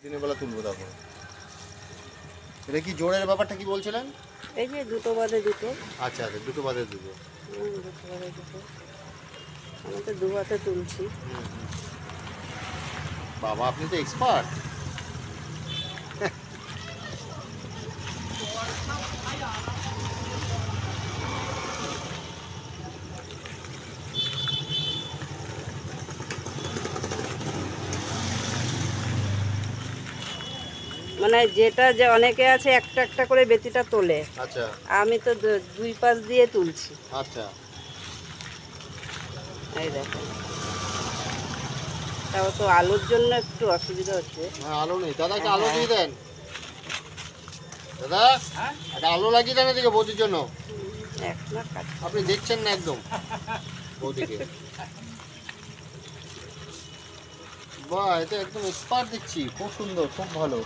দিনের বেলা তুলবো তখন। এটা কি জোরের ব্যাপারটা কি বলছিলেন? এই যে দুটো বাদে দুটো। আচ্ছা আচ্ছা, দুটো বাদে দুটো। দুটো বাদে দুটো। আমি তো দু হাতে তুলছি। বাবা, আপনি তো এক্সপার্ট। মানে যেটা যে অনেকে আছে একটা একটা করে বেতিটা তোলে, আচ্ছা আমি তো দুই পাশ দিয়ে তুলছি। আচ্ছা। এই দেখেন, তাও তো আলোর জন্য একটু অসুবিধা হচ্ছে। হ্যাঁ, আলো নেই দাদা, একটা আলো দিয়ে দেন দাদা, একটা আলো লাগিয়ে দেন এদিকে বৌদির জন্য। এখন আর কাজ আপনি দেখছেন না একদম বৌদিকে। বাহ, এটা একদম এক্সপার্ট দেখছি, খুব সুন্দর, খুব ভালো।